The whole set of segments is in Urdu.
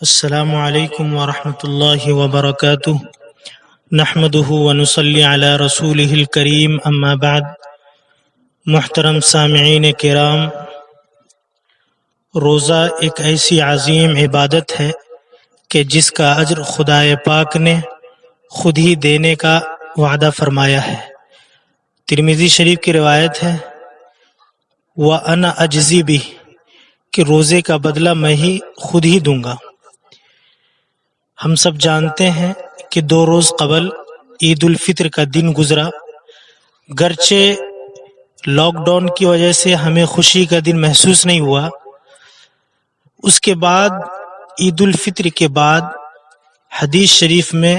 السلام علیکم ورحمۃ اللہ وبرکاتہ نحمده ونصلی علی رسوله الکریم اما بعد۔ محترم سامعین کرام، روزہ ایک ایسی عظیم عبادت ہے کہ جس کا اجر خدائے پاک نے خود ہی دینے کا وعدہ فرمایا ہے۔ ترمذی شریف کی روایت ہے وَأَنَا أَجْزِي بِهِ کہ روزے کا بدلہ میں ہی خود ہی دوں گا۔ ہم سب جانتے ہیں کہ 2 روز قبل عید الفطر کا دن گزرا، گرچہ لاک ڈاؤن کی وجہ سے ہمیں خوشی کا دن محسوس نہیں ہوا۔ اس کے بعد عید الفطر کے بعد حدیث شریف میں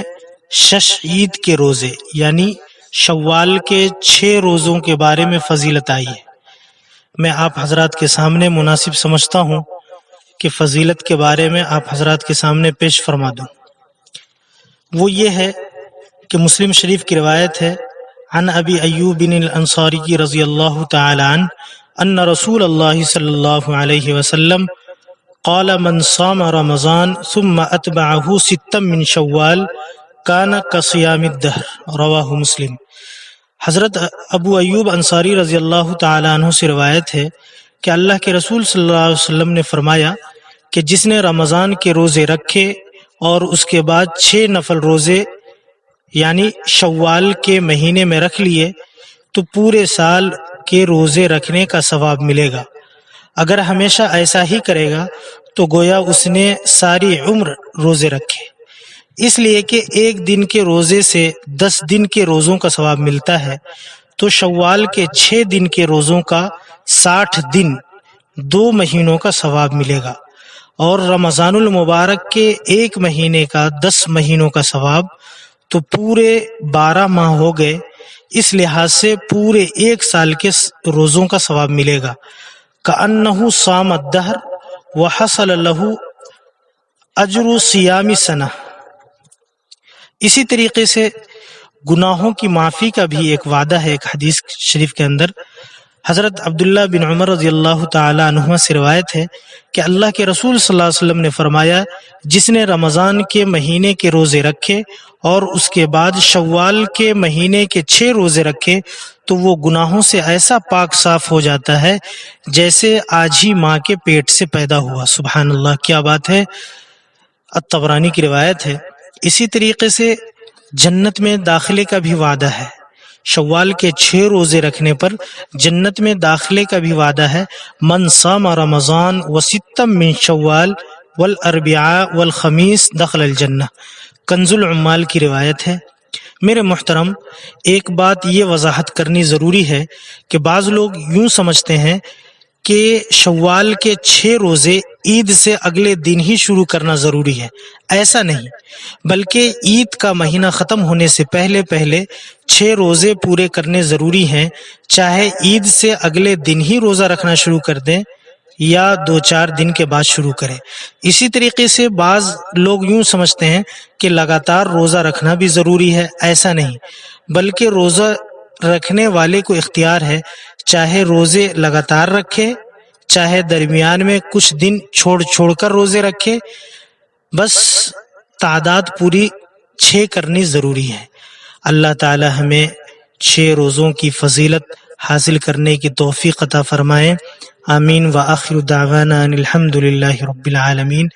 6 عید کے روزے یعنی شوال کے 6 روزوں کے بارے میں فضیلت آئی ہے۔ میں آپ حضرات کے سامنے مناسب سمجھتا ہوں کہ فضیلت کے بارے میں آپ حضرات کے سامنے پیش فرما دوں۔ وہ یہ ہے کہ مسلم شریف کی روایت ہے عن ابی ایوب الانصاری رضی اللہ تعالی عنہ ان رسول اللہ صلی اللہ علیہ وسلم قال من صام رمضان ثم اتبعه 6 من شوال كان كصيام الدهر رواہ مسلم۔ حضرت ابو ایوب انصاری رضی اللہ تعالی عنہ سے روایت ہے کہ اللہ کے رسول صلی اللہ علیہ وسلم نے فرمایا کہ جس نے رمضان کے روزے رکھے اور اس کے بعد 6 نفل روزے یعنی شوال کے مہینے میں رکھ لیے تو پورے سال کے روزے رکھنے کا ثواب ملے گا۔ اگر ہمیشہ ایسا ہی کرے گا تو گویا اس نے ساری عمر روزے رکھے، اس لیے کہ 1 دن کے روزے سے 10 دن کے روزوں کا ثواب ملتا ہے، تو شوال کے 6 دن کے روزوں کا 60 دن 2 مہینوں کا ثواب ملے گا، اور رمضان المبارک کے 1 مہینے کا 10 مہینوں کا ثواب، تو پورے 12 ماہ ہو گئے۔ اس لحاظ سے پورے 1 سال کے روزوں کا ثواب ملے گا۔ کأنہ صام الدہر وحصل لہ اجر صیام سنہ۔ اسی طریقے سے گناہوں کی معافی کا بھی ایک وعدہ ہے۔ ایک حدیث شریف کے اندر حضرت عبداللہ بن عمر رضی اللہ تعالی عنہما سے روایت ہے کہ اللہ کے رسول صلی اللہ علیہ وسلم نے فرمایا جس نے رمضان کے مہینے کے روزے رکھے اور اس کے بعد شوال کے مہینے کے 6 روزے رکھے تو وہ گناہوں سے ایسا پاک صاف ہو جاتا ہے جیسے آج ہی ماں کے پیٹ سے پیدا ہوا۔ سبحان اللہ، کیا بات ہے! الطبرانی کی روایت ہے۔ اسی طریقے سے جنت میں داخلے کا بھی وعدہ ہے۔ شوال کے 6 روزے رکھنے پر جنت میں داخلے کا بھی وعدہ ہے۔ من صام رمضان و6 من شوال والاربعاء والخمیس دخل الجنہ، کنز العمال کی روایت ہے۔ میرے محترم، ایک بات یہ وضاحت کرنی ضروری ہے کہ بعض لوگ یوں سمجھتے ہیں کہ شوال کے 6 روزے عید سے اگلے دن ہی شروع کرنا ضروری ہے۔ ایسا نہیں، بلکہ عید کا مہینہ ختم ہونے سے پہلے 6 روزے پورے کرنے ضروری ہیں، چاہے عید سے اگلے دن ہی روزہ رکھنا شروع کر دیں یا 2-4 دن کے بعد شروع کریں۔ اسی طریقے سے بعض لوگ یوں سمجھتے ہیں کہ لگاتار روزہ رکھنا بھی ضروری ہے۔ ایسا نہیں، بلکہ روزہ رکھنے والے کو اختیار ہے، چاہے روزے لگاتار رکھے، چاہے درمیان میں کچھ دن چھوڑ کر روزے رکھے، بس تعداد پوری 6 کرنی ضروری ہے۔ اللہ تعالی ہمیں 6 روزوں کی فضیلت حاصل کرنے کی توفیق عطا فرمائے۔ آمین۔ وآخر دعوانا ان الحمد للہ رب العالمین۔